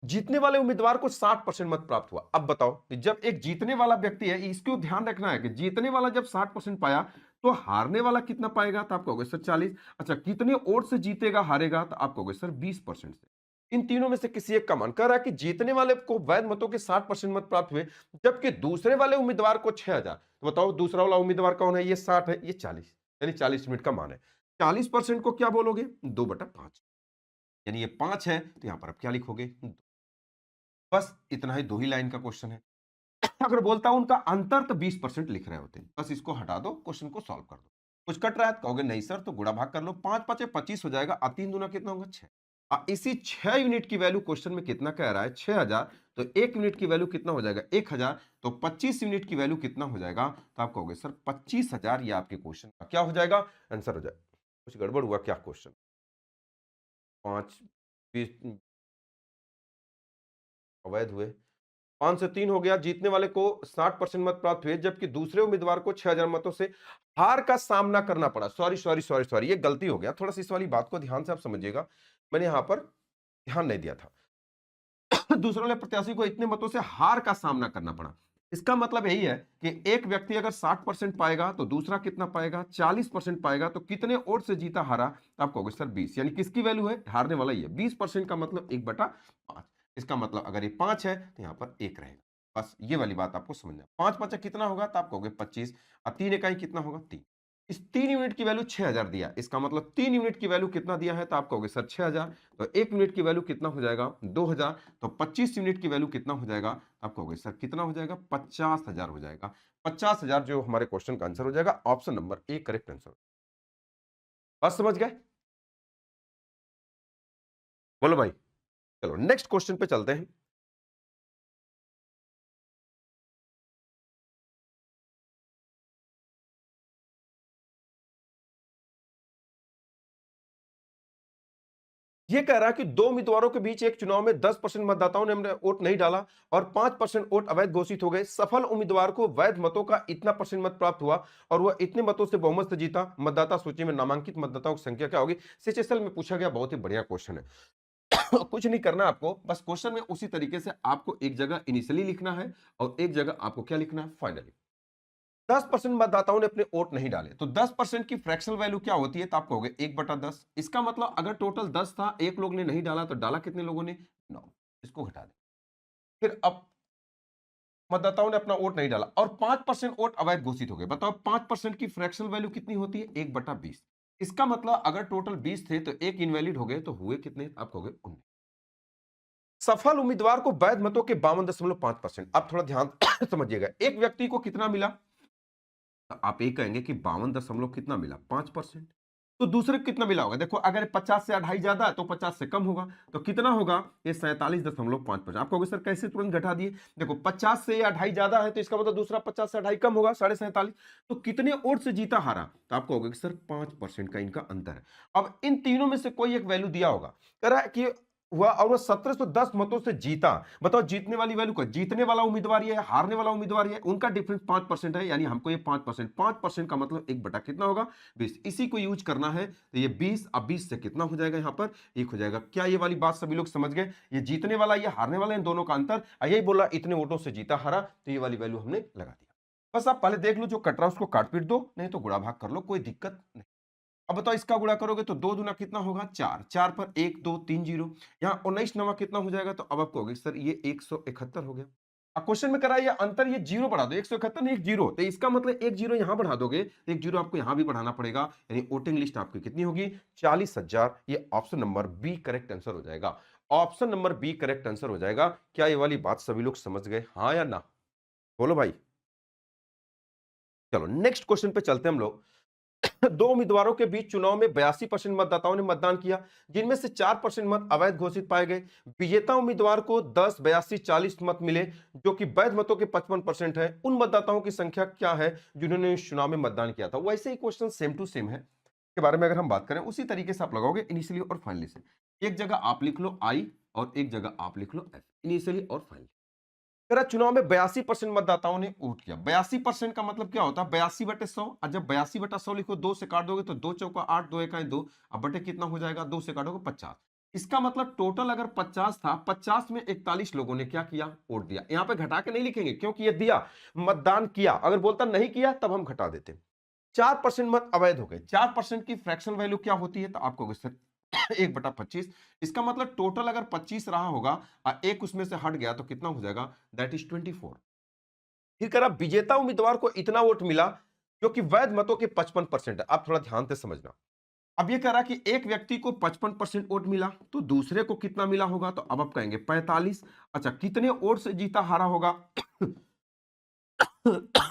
जीतने वाले उम्मीदवार को 60% मत प्राप्त हुआ। अब बताओ कि जब एक जीतने वाला व्यक्ति है, इसको ध्यान रखना है कि जीतने वाला जब 60% पाया, तो हारने वाला कितना पाएगा, तो आप कहोगे सर 40। अच्छा, कितने वोट से जीतेगा हारेगा, तो आप कहोगे सर 20% से। इन तीनों में से किसी एक का मान कर रहा है कि जीतने वाले को वैध मतों के 60% मत प्राप्त हुए, जबकि दूसरे वाले उम्मीदवार को 6,000। तो बताओ दूसरा वाला उम्मीदवार कौन है, ये 60 है, ये 40, यानी 40 मिनट का मान है। 40% को क्या बोलोगे, 2/5, यानी ये 5 है, तो यहां पर आप क्या लिखोगे, बस इतना ही, 2 ही लाइन का क्वेश्चन है। अगर बोलता हूं उनका अंतर, तो 20% लिख रहे होते हैं, बस इसको हटा दो, क्वेश्चन को सॉल्व कर दो। कुछ कट रहा है तो कहोगे नहीं सर, तो गुणा भाग कर लो, 5 5 25 हो जाएगा, 3 दूना कितना होगा, 6। इसी 6 यूनिट की वैल्यू क्वेश्चन में कितना कह रहा है, 6000, तो 1 यूनिट की वैल्यू कितना हो जाएगा, 1000, तो 25 यूनिट की वैल्यू कितना हो जाएगा, तो आप कहोगे सर 25,000, ये आपके क्वेश्चन का क्या हो जाएगा, आंसर हो जाएगा। कुछ गड़बड़ हुआ क्या क्वेश्चन, 5 20 अवैध हुए, 5 से 3 हो गया, जीतने वाले को 60% मत प्राप्त हुए, जबकि दूसरे उम्मीदवार को 6,000 मतों से हार का सामना करना पड़ा। सॉरी सॉरी सॉरी सॉरी, ये गलती हो गया, थोड़ा सा इस वाली बात को ध्यान से आप समझिएगा, मैंने यहां पर ध्यान नहीं दिया था। दूसरे वाले प्रत्याशी को इतने मतों से हार का सामना करना पड़ा। इसका मतलब यही है कि एक व्यक्ति अगर 60% पाएगा तो दूसरा कितना पाएगा, 40% पाएगा, तो कितने वोट से जीता हारा, तो आप कहोगे सर 20, यानी किसकी वैल्यू है, हारने वाला ही है। 20% का मतलब 1/5, इसका मतलब अगर ये 5 है तो यहां पर 1 रहेगा। बस ये वाली बात आपको समझना। 5 5 कितना होगा, तो आप कहोगे 25, और 3 इकाई कितना होगा, 3। इस 3 यूनिट की वैल्यू 6000 दिया, इसका मतलब 3 यूनिट की वैल्यू कितना दिया है, तो आप कहोगे सर 6000, तो 1 यूनिट की वैल्यू कितना हो जाएगा, 2000, तो 25 यूनिट की वैल्यू कितना हो जाएगा, आप कहोगे सर कितना हो जाएगा, 50,000 हो जाएगा। 50,000 जो हमारे क्वेश्चन का आंसर हो जाएगा, option number A correct answer. बात समझ गए, बोलो भाई। चलो नेक्स्ट क्वेश्चन पे चलते हैं। ये कह रहा है कि दो उम्मीदवारों के बीच एक चुनाव में 10% मतदाताओं ने हमने वोट नहीं डाला और 5% वोट अवैध घोषित हो गए। सफल उम्मीदवार को वैध मतों का इतना परसेंट मत प्राप्त हुआ और वह इतने मतों से बहुमत से जीता। मतदाता सूची में नामांकित मतदाताओं की संख्या क्या होगी। सिचुएशन में पूछा गया, बहुत ही बढ़िया क्वेश्चन है। कुछ नहीं करना आपको, बस क्वेश्चन में उसी तरीके से आपको एक जगह इनिशियली लिखना है और एक जगह आपको क्या लिखना है, फाइनली। 10% मतदाताओं ने अपने वोट नहीं डाले, तो 10% की फ्रैक्शनल वैल्यू क्या होती है, तो आप कहोगे 1/10। इसका मतलब अगर टोटल 10 था, एक लोग ने नहीं डाला, तो डाला कितने लोगों ने, 9। इसको घटा दें। फिर अब मतदाताओं ने अपना वोट नहीं डाला और 5% वोट अवैध घोषित हो गए। बताओ 5% की फ्रैक्शनल वैल्यू कितनी होती है, 1/20। इसका मतलब अगर टोटल 20 थे तो एक इनवैलिड हो गए, तो हुए कितने, आप कहोगे 19। सफल उम्मीदवार को वैध मतों के 52.5%। अब थोड़ा ध्यान समझिएगा, एक व्यक्ति को कितना मिला, तो आप ये कहेंगे कि 52 दशमलव कितना मिला, 5%। तो दूसरे को कितना मिला होगा, देखो अगर 50 से 2.5 ज्यादा है तो 50 से कम होगा, तो कितना होगा, ये 47.5%। आप कहोगे सर कैसे तुरंत घटा दिए, देखो 50 से 2.5 ज्यादा है तो इसका मतलब दूसरा 50 से 2.5 कम होगा, 47.5। तो कितने वोट से जीता हारा, तो आप कहोगे कि सर 5% का इनका अंतर है। अब इन तीनों में से कोई एक वैल्यू दिया होगा, कह रहा है कि हुआ और वो 1710 मतों से जीता। बताओ जीतने वाली वैल्यू का, जीतने वाला उम्मीदवार ये है, हारने वाला उम्मीदवार ये है, उनका डिफरेंस 5% है, यानी हमको ये 5%, 5% का मतलब 1 बटा कितना होगा, 20। इसी को यूज करना है, तो ये 20, अब 20 से कितना हो जाएगा, यहां पर 1 हो जाएगा। क्या ये वाली बात सभी लोग समझ गए, ये जीतने वाला ये हारने वाला, इन दोनों का अंतर, यही बोला इतने वोटों से जीता हारा, तो ये वाली वैल्यू हमने लगा दिया। बस आप पहले देख लो, जो कट रहा है उसको काट पीट दो, नहीं तो गुणा भाग कर लो, कोई दिक्कत नहीं। अब बताओ इसका गुणा करोगे तो 2 दूना कितना होगा, 4, 4 पर 1 2 3 जीरो, यहाँ 19 नवा कितना हो जाएगा, तो अब आप कहोगे सर ये 171 हो गया। अब क्वेश्चन में कराया अंतर, ये जीरो बढ़ा दो, 171 नहीं 1 जीरो, तो इसका मतलब 1 जीरो यहां बढ़ा दोगे, 1 जीरो आपको यहां भी बढ़ाना पड़ेगा, यानी वोटिंग लिस्ट आपकी कितनी होगी, 40,000। ये option number B correct answer हो जाएगा। Option number B correct answer हो जाएगा। क्या ये वाली बात सभी लोग समझ गए, हाँ या ना, बोलो भाई। चलो नेक्स्ट क्वेश्चन पे चलते हैं हम लोग। दो उम्मीदवारों के बीच चुनाव में 82% मतदाताओं ने मतदान किया, जिनमें से 4% मत अवैध घोषित पाए गए। विजेता उम्मीदवार को 10, 82, 40 मत मिले, जो कि वैध मतों के 55% है। उन मतदाताओं की संख्या क्या है जिन्होंने इस चुनाव में मतदान किया था? वैसे ही क्वेश्चन सेम टू सेम है, के बारे में अगर हम बात करें उसी तरीके से आप लगाओगे इनिशियली और फाइनली से। एक जगह आप लिख लो आई और एक जगह आप लिख लो एफ, इनिशियली और फाइनली। अगर चुनाव में 82% मतदाताओं ने वोट किया, 82% का मतलब क्या होता है? 82/100। और जब 82/100 लिखो, 2 से काट दोगे तो 2 चौका 8, 2 एका 2, अब बटे कितना हो जाएगा? 2 से काटोगे 50। इसका मतलब टोटल अगर 50 था, 50 में 41 लोगों ने क्या किया? वोट दिया। यहां पे घटा के नहीं लिखेंगे क्योंकि ये दिया, मतदान किया। अगर बोलता नहीं किया तब हम घटा देते। 4% मत अवैध हो गए। 4% की फ्रैक्शन वैल्यू क्या होती है? तो आपको सर 1/25। इसका मतलब टोटल अगर 25 रहा होगा और एक उसमें से हट गया तो कितना हो जाएगा? That is 24। फिर कह रहा विजेता उम्मीदवार को इतना वोट मिला जो कि वैध मतों के 55% है। आप थोड़ा ध्यान से समझना। अब ये कह रहा कि एक व्यक्ति को 55% वोट मिला, तो दूसरे को कितना मिला होगा? तो अब आप कहेंगे 45। अच्छा, कितने वोट से जीता हारा होगा?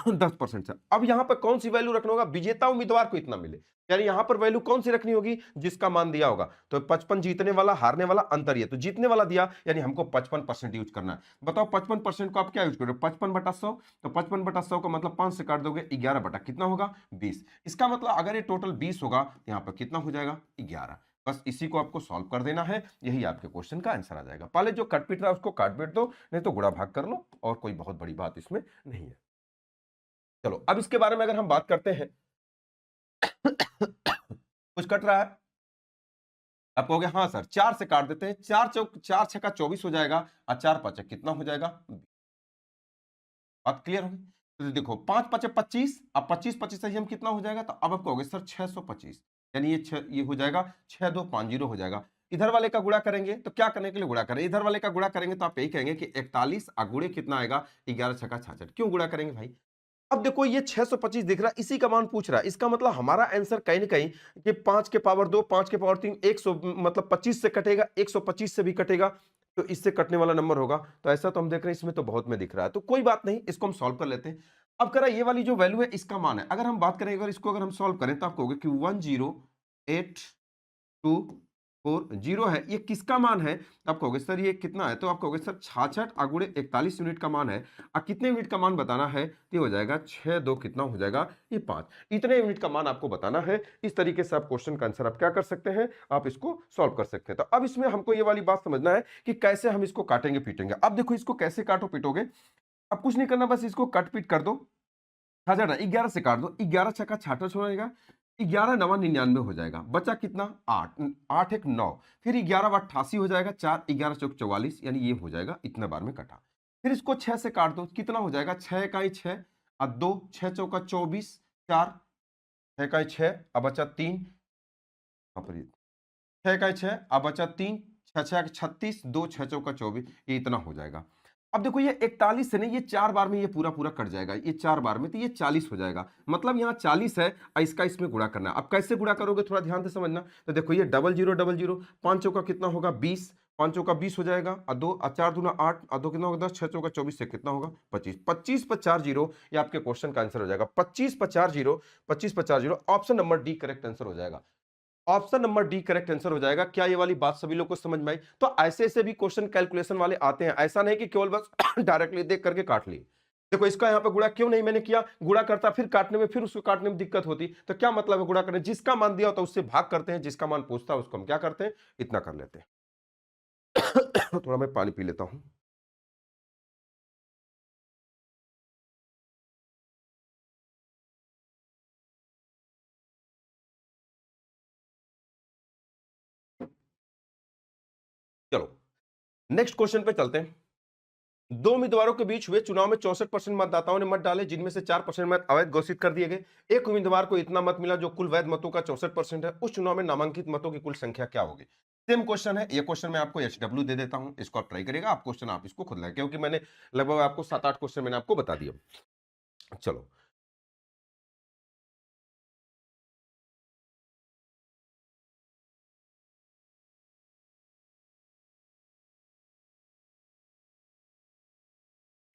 10% से। अब यहां पर कौन सी वैल्यू रखना होगा? विजेता उम्मीदवार को इतना मिले, यानी यहां पर वैल्यू कौन सी रखनी होगी? जिसका मान दिया होगा। तो 55 जीतने वाला, हारने वाला, अंतर ये तो जीतने वाला दिया, यानी हमको 55% यूज करना है। बताओ 55% को आप क्या यूज करोगे? 55/100। तो 55/100 का मतलब 5 से काट दोगे, 11 बटा कितना होगा? 20। इसका मतलब अगर ये टोटल 20 होगा तो यहां पर कितना हो जाएगा? 11। बस इसी को आपको सॉल्व कर देना है, यही आपके क्वेश्चन का आंसर आ जाएगा। पहले जो कट पीट रहा है उसको काट पीट दो, नहीं तो गुणा भाग कर लो, और कोई बहुत बड़ी बात इसमें नहीं है। चलो अब इसके बारे में अगर हम बात करते हैं, कुछ कट रहा है? आप कहोगे हाँ सर, 4 से काट देते हैं। 4 छक्का 24 हो जाएगा और 4 पांच कितना हो जाएगा? बात क्लियर होगी? तो देखो 5 पांच 25, अब 25 25 से ही हम कितना हो जाएगा? तो अब आप कहोगे सर 625, यानी ये हो जाएगा 6250 हो जाएगा। इधर वाले का गुणा करेंगे तो क्या करने के लिए गुणा करें? इधर वाले का गुणा करेंगे तो आप यही कहेंगे कि 41 गुणे कितना आएगा? 11 छक्का 66। क्यों गुणा करेंगे भाई? अब देखो ये 625 दिख रहा है, इसी का मान पूछ रहा है। इसका मतलब हमारा आंसर कहीं न कहीं कि 5 के पावर 2, 5 के पावर 3, 100 मतलब 25 से कटेगा, 125 से भी कटेगा, तो इससे कटने वाला नंबर होगा। तो ऐसा तो हम देख रहे हैं, इसमें तो बहुत में दिख रहा है। तो कोई बात नहीं, इसको हम सॉल्व कर लेते हैं। अब करा ये वाली जो वैल्यू है इसका मान है। अगर हम बात करें, अगर इसको अगर हम सॉल्व करें तो आप कहोगे कि 108240 है। ये किसका मान है? आप कहोगे सर ये कितना है? तो आप कहोगे सर 66 गुणे 41 यूनिट का मान है। कितने यूनिट का मान बताना है? ये हो जाएगा 6 2 कितना हो जाएगा? ये 5। इतने यूनिट का मान आपको बताना है। इस तरीके से आप क्वेश्चन का आंसर आप क्या कर सकते हैं? आप इसको सॉल्व कर सकते हैं। तो अब इसमें हमको ये वाली बात समझना है कि कैसे हम इसको काटेंगे पीटेंगे। अब देखो इसको कैसे काटो पीटोगे? अब कुछ नहीं करना, बस इसको कट पीट कर दो। 11 से काट दो, 11 छक्का 66 हो जाएगा, 11 नवा 99 हो जाएगा। बचा कितना? 8, 8 एक 9, फिर 11 88 हो जाएगा, 4 11 चौक 44, यानी ये हो जाएगा इतने बार में कटा। फिर इसको 6 से काट दो, कितना हो जाएगा? 6 इकाई 6 और 2 6 चौका 24, 4 6 इकाई 6, अब बचा 3, 6 इकाई 6, अब बचा 3, 6 6 36, 2 6 चौका 24, ये इतना हो जाएगा। अब देखो ये 41 से नहीं, ये 4 बार में ये पूरा पूरा कट जाएगा, ये 4 बार में तो ये 40 हो जाएगा। मतलब यहाँ 40 है और इसका इसमें गुणा करना है। अब कैसे गुणा करोगे थोड़ा ध्यान से समझना। तो देखो ये 0000, 5 चौका कितना होगा? 20, 5 चौका 20 हो जाएगा और 2 और 4 दूना 8 और 2 कितना होगा? 10, 6 चौका 24 से कितना होगा? 25। 25 पर 4 जीरो, ये आपके क्वेश्चन का आंसर हो जाएगा। 25 पर 4 जीरो, 25 पर 4 zero, option number D correct answer हो जाएगा। Option number D correct answer हो जाएगा। क्या ये वाली बात सभी लोग को समझ में आई? तो ऐसे ऐसे भी क्वेश्चन कैलकुलेशन वाले आते हैं, ऐसा नहीं कि केवल बस डायरेक्टली देख करके काट लिए। देखो इसका यहाँ पे गुणा क्यों नहीं मैंने किया? गुणा करता फिर काटने में, फिर उसको काटने में दिक्कत होती, तो क्या मतलब है गुणा करने? जिसका मान दिया होता है उससे भाग करते हैं, जिसका मान पूछता है उसको हम क्या करते हैं? इतना कर लेते हैं। थोड़ा मैं पानी पी लेता हूं। चलो नेक्स्ट क्वेश्चन पे चलते हैं। दो उम्मीदवारों के बीच हुए चुनाव में 64% मतदाताओं ने मत डाले, जिनमें से 4% मत अवैध घोषित कर दिए गए। एक उम्मीदवार को इतना मत मिला जो कुल वैध मतों का 64% है। उस चुनाव में नामांकित मतों की कुल संख्या क्या होगी? सेम क्वेश्चन है। ये क्वेश्चन मैं आपको HW दे देता हूं, इसको आप ट्राई करिएगा। आप क्वेश्चन आप इसको खुद लाए, क्योंकि मैंने लगभग आपको 7 8 क्वेश्चन मैंने आपको बता दिया। चलो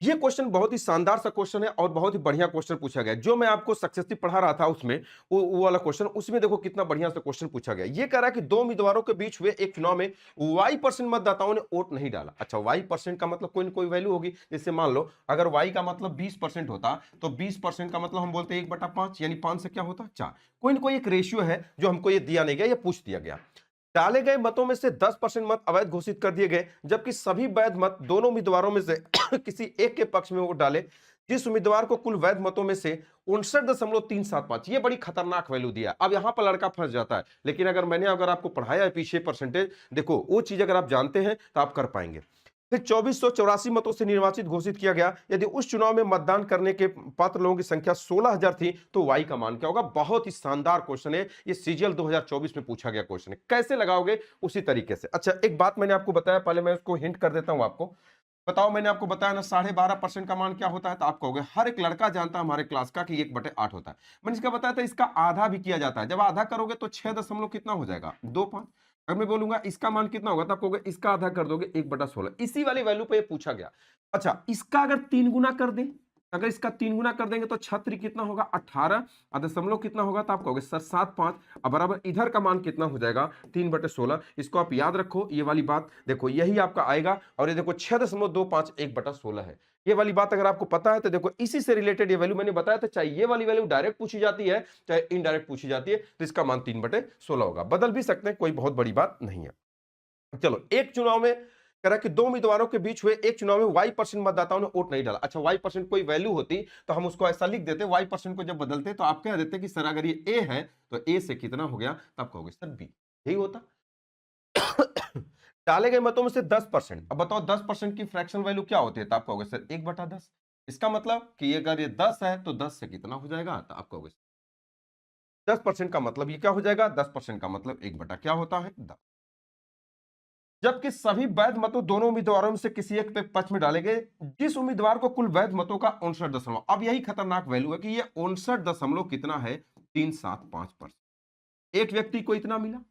ये क्वेश्चन बहुत ही शानदार सा क्वेश्चन है और बहुत ही बढ़िया क्वेश्चन पूछा गया है। जो मैं आपको सक्सेसफुली पढ़ा रहा था उसमें वो वाला क्वेश्चन, उसमें देखो कितना बढ़िया सा क्वेश्चन पूछा गया। ये कह रहा है कि दो उम्मीदवारों के बीच हुए एक चुनाव में y% मतदाताओं ने वोट नहीं डाला। अच्छा, y% का मतलब कोई ना कोई वैल्यू होगी। जैसे मान लो अगर y का मतलब 20% होता तो 20% का मतलब हम बोलते 1/5, यानी 5 से क्या होता 4। कोई ना कोई एक रेशियो है जो हमको ये दिया नहीं गया, ये पूछ दिया गया। डाले गए मतों में से 10% मत अवैध घोषित कर दिए गए, जबकि सभी वैध मत दोनों उम्मीदवारों में से किसी एक के पक्ष में वोट डाले, जिस उम्मीदवार को कुल वैध मतों में से 59.375, ये बड़ी खतरनाक वैल्यू दिया। अब यहां पर लड़का फंस जाता है, लेकिन अगर आपको पढ़ाया है पीछे परसेंटेज, देखो वो चीज अगर आप जानते हैं तो आप कर पाएंगे। फिर 2484 मतों से निर्वाचित घोषित किया गया। यदि उस चुनाव में मतदान करने के पात्र लोगों की संख्या 16,000 थी तो वाई का मान क्या होगा। बहुत ही शानदार क्वेश्चन है, ये सीजीएल 2024 में पूछा गया क्वेश्चन है। कैसे लगाओगे उसी तरीके से। अच्छा, एक बात मैंने आपको बताया, पहले मैं उसको हिंट कर देता हूं आपको। बताओ, मैंने आपको बताया ना 12.5% का मान क्या होता है, तो आप कहोगे हर एक लड़का जानता है हमारे क्लास का कि 1/8 होता है। मैंने इसका बताया था इसका आधा भी किया जाता है। जब आधा करोगे तो 6 दशमलव कितना हो जाएगा 25। अगर मैं बोलूंगा इसका मान कितना होगा तो आप कहोगे इसका आधा कर दोगे 1/16। इसी वाली वैल्यू पे ये पूछा गया। अच्छा, इसका अगर 3 गुना कर दें, अगर इसका 3 गुना कर देंगे तो छत्री कितना होगा 18, दशमलव कितना होगा तो आप कहोगे सर 7.5। अब बराबर इधर का मान कितना हो जाएगा 3/16। इसको आप याद रखो, ये वाली बात देखो यही आपका आएगा। और ये देखो 6.25 1/16 है। ये वाली बात अगर आपको पता है तो देखो इसी से रिलेटेड ये वैल्यू मैंने बताया था, चाहे ये वाली वैल्यू डायरेक्ट पूछी जाती है चाहे इनडायरेक्ट पूछी जाती है, तो इसका मान 3/16 होगा। बदल भी सकते हैं, कोई बहुत बड़ी बात नहीं है। चलो, एक चुनाव में कह रहा है कि दो उम्मीदवारों के बीच हुए एक चुनाव में y% मतदाताओं ने वोट नहीं डाला। अच्छा, y% कोई वैल्यू होती तो हम उसको ऐसा लिख देते, y% को जब बदलते तो आप कह देते कि सर अगर ये a है तो a से कितना हो गया, तब कहोगे सर b। यही होता। डाले गए मतों में से 10%। अब बताओ 10% की फ्रैक्शन वैल्यू क्या होती है, तो आप कहोगे सर 1/10। इसका मतलब कि अगर ये 10 है तो 10 से कितना हो जाएगा, तो आप कहोगे 10% का मतलब ये क्या हो जाएगा, 10% का मतलब 1 बटा क्या होता है 10। जबकि सभी वैध मतों दोनों उम्मीदवारों में से किसी एक पे पक्ष में डाले गए, जिस उम्मीदवार को कुल वैध मतों का 59 दशमलव, अब यही खतरनाक वैल्यू है कि ये 59 दशमलव कितना है 375%। एक व्यक्ति को इतना मिला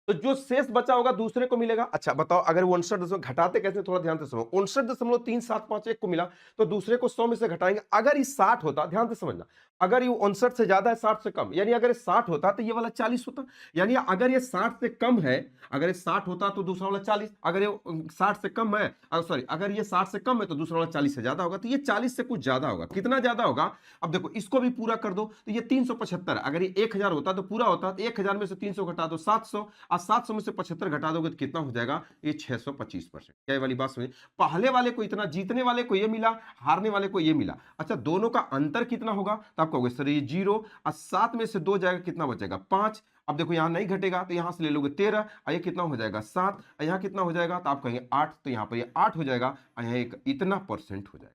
तो जो शेष बचा होगा दूसरे को मिलेगा। अच्छा बताओ, अगर वो 59 दशमलव घटाते कैसे, थोड़ा ध्यान से समझो। 59.375 एक को मिला तो दूसरे को 100 में से घटाएंगे। अगर ये 60 होता, ध्यान से समझना, अगर ये 59 से ज्यादा है 60 से कम, यानी अगर ये 60 होता तो ये वाला 40 होता। यानी अगर ये 60 से कम है, अगर ये 60 होता तो दूसरा वाला 40, अगर ये 60 से कम है, सॉरी, अगर ये 60 से कम है तो दूसरा वाला 40 से ज्यादा होगा, तो ये 40 से कुछ ज्यादा होगा। कितना ज्यादा होगा, अब देखो इसको भी पूरा कर दो तो ये 375 है। अगर ये 1000 होता तो पूरा होता, तो 1000 में से 300 घटा दो 700, और 700 में से 75 घटा दोगे तो कितना हो जाएगा, ये 625%। क्या ये वाली बात समझ। पहले वाले को इतना, जीतने वाले को ये मिला, हारने वाले को ये मिला। अच्छा, दोनों का अंतर कितना होगा, तो आप कहोगे सर ये 0, और 7 में से 2 जाएगा कितना बचेगा 5। अब देखो यहां नहीं घटेगा तो यहां से ले लोगे 13, और ये कितना हो जाएगा 7, और यहां कितना हो जाएगा, तो आप कहेंगे 8, तो यहां पर ये 8 हो जाएगा, और यहां एक इतना परसेंट हो जाएगा।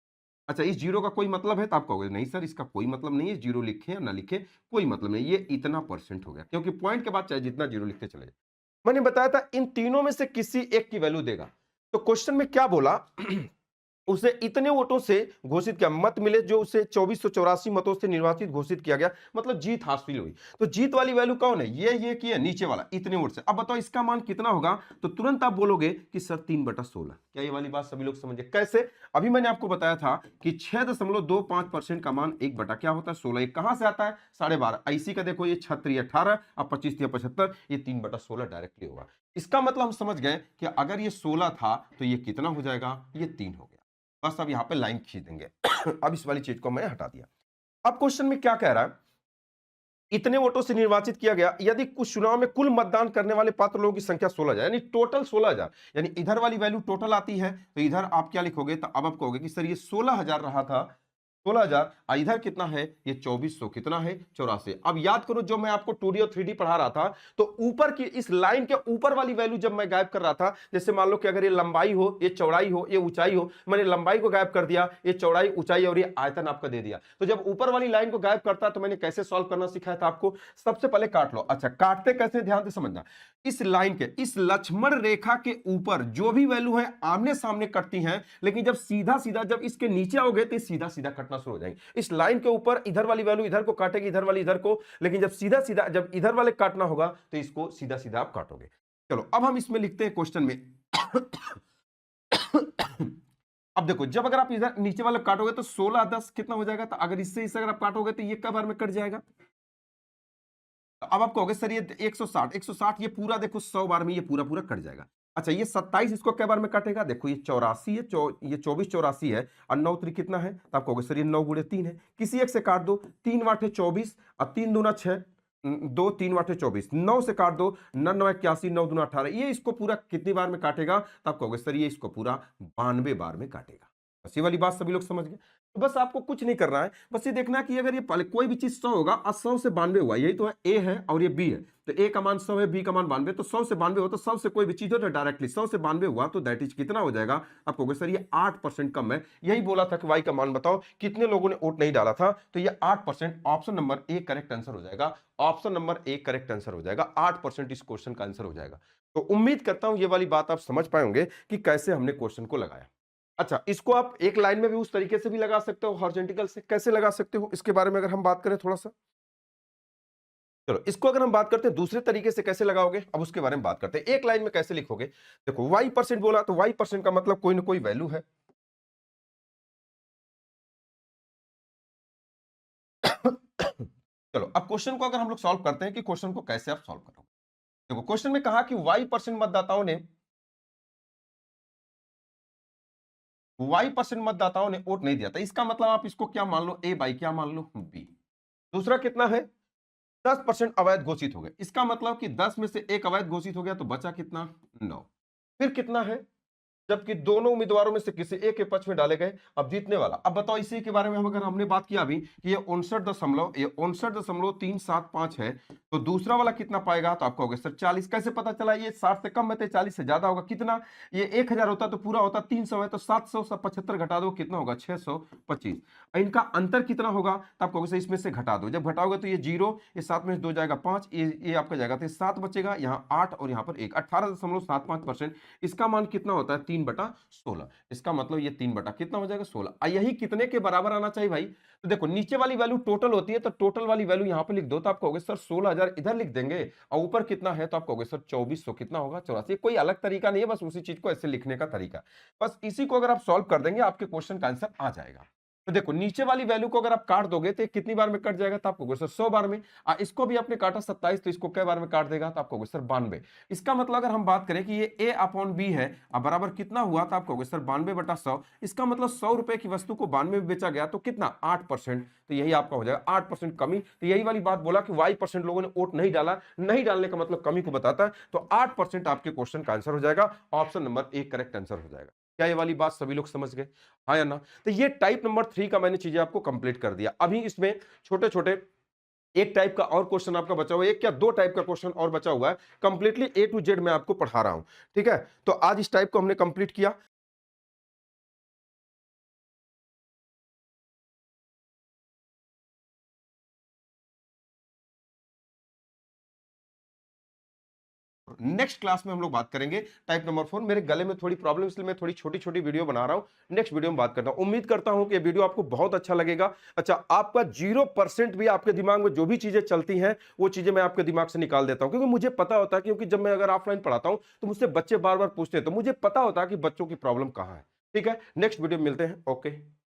अच्छा, इस जीरो का कोई मतलब है, तो आप कहोगे नहीं सर इसका कोई मतलब नहीं है, जीरो लिखे या ना लिखे कोई मतलब नहीं, ये इतना परसेंट हो गया, क्योंकि पॉइंट के बाद चाहे जितना जीरो लिखते चले जाए। मैंने बताया था इन तीनों में से किसी एक की वैल्यू देगा। तो क्वेश्चन में क्या बोला, उसे इतने वोटों से घोषित किया, मत मिले जो उसे 2484 मतों से निर्वाचित घोषित किया गया, मतलब जीत हासिल हुई। तो जीत वाली वैल्यू कौन है, ये की है नीचे वाला, इतने वोट से। अब बताओ इसका मान कितना होगा, तो तुरंत आप बोलोगे कि सर 3/16। क्या ये वाली बात सभी लोग समझे कैसे। अभी मैंने आपको बताया था कि 6.25% का मान 1 बटा क्या होता है 16। कहां से आता है 12.5। ऐसी का देखो, ये 36 18, अब 25 75, ये 3/16 डायरेक्टली होगा। इसका मतलब हम समझ गए कि अगर ये 16 था तो ये कितना हो जाएगा, ये 3 हो गया। बस अब यहां पे लाइन खींच देंगे। अब इस वाली चीज को मैं हटा दिया। अब क्वेश्चन में क्या कह रहा है, इतने वोटों से निर्वाचित किया गया यदि कुछ चुनाव में कुल मतदान करने वाले पात्र लोगों की संख्या 16,000, यानी टोटल 16,000। यानी इधर वाली वैल्यू टोटल आती है तो इधर आप क्या लिखोगे, तो अब आप कहोगे कि सर ये 16,000 रहा था, 16,000, इधर कितना है ये 2400, कितना है 84। अब याद करो जो मैं आपको 2D और 3D पढ़ा रहा था, तो ऊपर की इस लाइन के ऊपर वाली वैल्यू जब मैं गायब कर रहा था, जैसे मान लो कि अगर ये लंबाई हो, ये चौड़ाई हो, ये ऊंचाई हो, मैंने लंबाई को गायब कर दिया, ये चौड़ाई ऊंचाई और ये आयतन आपका दे दिया। तो जब ऊपर वाली लाइन को गायब करता तो मैंने कैसे सॉल्व करना सिखाया था आपको, सबसे पहले काट लो। अच्छा, काटते कैसे ध्यान से समझना, इस लाइन के इस लक्ष्मण रेखा के ऊपर जो भी वैल्यू है आमने सामने कटती हैं, लेकिन जब सीधा सीधा जब इसके नीचे आओगे तो सीधा सीधा कटना शुरू हो जाएंगे। इस लाइन के ऊपर इधर वाली वैल्यू इधर को काटेगी, इधर वाली इधर को, लेकिन जब सीधा सीधा जब इधर वाले काटना होगा तो इसको सीधा सीधा आप काटोगे। चलो अब हम इसमें लिखते हैं क्वेश्चन में। अब देखो जब अगर आप इधर नीचे वाले काटोगे तो 16 10 कितना हो जाएगा, तो अगर इससे इसे अगर आप काटोगे तो ये कब बार में कट जाएगा। तो अब आप कहोगे सर ये 160 160 ये पूरा देखो 100 बार में ये पूरा पूरा कट जाएगा। अच्छा ये 27 इसको क्या बार में काटेगा, देखो ये 84 है, ये 24 84 है और 9 3 कितना है, तो आप कहोगे सर ये 9 गुणे 3 है। किसी एक से काट दो, 3 वाटे 24 और 3 दूना 6, 2 3 वाटे 24, 9 से काट दो, 9 9 81, 9 दूना 18, ये इसको पूरा कितनी बार में काटेगा, तो आप कहोगे सर ये इसको पूरा 92 बार में काटेगा। बस ये वाली बात सभी लोग समझ गए। तो बस आपको कुछ नहीं करना है, बस ये देखना है कि अगर ये कोई भी चीज 100 होगा और 100 से 92 हुआ, यही तो है, ए है और ये बी है, तो ए का मान 100 है, बी का मान 92, तो 100 से 92 हो तो 100 से कोई भी चीज हो तो डायरेक्टली 100 से 92 हुआ तो दैट इज कितना हो जाएगा, आप कहोगे सर ये 8% कम है। यही बोला था कि वाई का मान बताओ, कितने लोगों ने वोट नहीं डाला था, तो ये 8%, option number A correct answer हो जाएगा। Option number A correct answer हो जाएगा, 8% इस क्वेश्चन का आंसर हो जाएगा। तो उम्मीद करता हूं ये वाली बात आप समझ पाए होंगे कि कैसे हमने क्वेश्चन को लगाया। अच्छा इसको आप एक लाइन में भी उस तरीके से भी लगा सकते हो, हॉरिजॉन्टल से कैसे लगा सकते हो, इसके बारे में अगर हम बात करें थोड़ा सा। चलो इसको अगर हम बात करते हैं दूसरे तरीके से कैसे लगाओगे, अब उसके बारे में बात करते हैं। एक लाइन में कैसे लिखोगे, देखो y% बोला तो y% का मतलब कोई ना कोई वैल्यू है। चलो अब क्वेश्चन को अगर हम लोग सॉल्व करते हैं कि क्वेश्चन को कैसे आप सॉल्व करोगे। देखो क्वेश्चन में कहा कि y% मतदाताओं ने वोट नहीं दिया था, इसका मतलब आप इसको क्या मान लो, a बाई क्या मान लो, b। दूसरा कितना है, 10% अवैध घोषित हो गए, इसका मतलब कि 10 में से एक अवैध घोषित हो गया तो बचा कितना, 9। फिर कितना है, जबकि दोनों उम्मीदवारों में से किसी एक के पक्ष में डाले गए, अब जीतने वाला। अब बताओ इसी के बारे में हम अगर हमने बात किया अभी कि ये 59.375 है, तो दूसरा वाला कितना पाएगा, तो आपको होगा सर 40। कैसे पता चला, ये 60 से कम है तो 40 से ज्यादा होगा, कितना, ये 1000 होता तो पूरा होता 300 है, तो 775 घटा दो कितना होगा, 625। इनका अंतर कितना होगा, तो आपको होगा इसमें से घटा दो, जब घटाओगे तो ये 0, ये 7 में से 2 जाएगा 5, ये आपका जाएगा तो 7 बचेगा, यहाँ 8 और यहाँ पर 1, 18.75%। इसका मान कितना होता है, 3/16। इसका मतलब ये 3 कितना हो जाएगा, 16। यही कितने के बराबर आना चाहिए भाई, तो देखो नीचे वाली वैल्यू टोटल होती है, तो टोटल वाली वैल्यू यहां पे लिख दो, तो आप कहोगे सर 16,000 इधर लिख देंगे, और ऊपर कितना है तो आप कहोगे सर 2400 कितना होगा, 84। कोई अलग तरीका नहीं है, बस उसी चीज को ऐसे लिखने का तरीका। बस इसी को अगर आप सॉल्व कर देंगे आपके क्वेश्चन का आंसर आ जाएगा। तो देखो नीचे वाली वैल्यू को अगर आप काट दोगे तो कितनी बार में कट जाएगा, तो आपको सर 100 बार में। इसको भी आपने काटा 27, तो इसको क्या बार में काट देगा, तो आपको सर 92। इसका मतलब अगर हम बात करें कि ये a अपॉन बी है, अब बराबर कितना हुआ, तो आपको सर 92/100। इसका मतलब 100 रुपए की वस्तु को 92 में बेचा गया, तो कितना, 8%। तो यही आपका हो जाएगा 8% कमी। तो यही वाली बात बोला कि y% लोगों ने वोट नहीं डाला, नहीं डालने का मतलब कमी को बताता है, तो 8% आपके क्वेश्चन का आंसर हो जाएगा। Option number A correct answer हो जाएगा। क्या ये वाली बात सभी लोग समझ गए, हाँ या ना। तो ये टाइप नंबर 3 का मैंने चीजें आपको कंप्लीट कर दिया। अभी इसमें छोटे छोटे एक टाइप का और क्वेश्चन आपका बचा हुआ है, एक क्या दो टाइप का क्वेश्चन और बचा हुआ है, कंप्लीटली A to Z मैं आपको पढ़ा रहा हूं, ठीक है। तो आज इस टाइप को हमने कंप्लीट किया। नेक्स्ट क्लास में हम लोग बात करेंगे टाइप नंबर 4। मेरे गले में थोड़ी प्रॉब्लम, इसलिए मैं थोड़ी छोटी छोटी वीडियो बना रहा हूं। नेक्स्ट वीडियो में बात करता हूं। उम्मीद करता हूं कि ये वीडियो आपको बहुत अच्छा लगेगा। अच्छा आपका 0% भी आपके दिमाग में जो भी चीजें चलती हैं वो चीजें मैं आपके दिमाग से निकाल देता हूं, क्योंकि मुझे पता होता है, क्योंकि जब मैं अगर ऑफलाइन पढ़ाता हूं तो मुझसे बच्चे बार बार पूछते हैं, तो मुझे पता होता है कि बच्चों की प्रॉब्लम कहां है। ठीक है, नेक्स्ट वीडियो में मिलते हैं। ओके।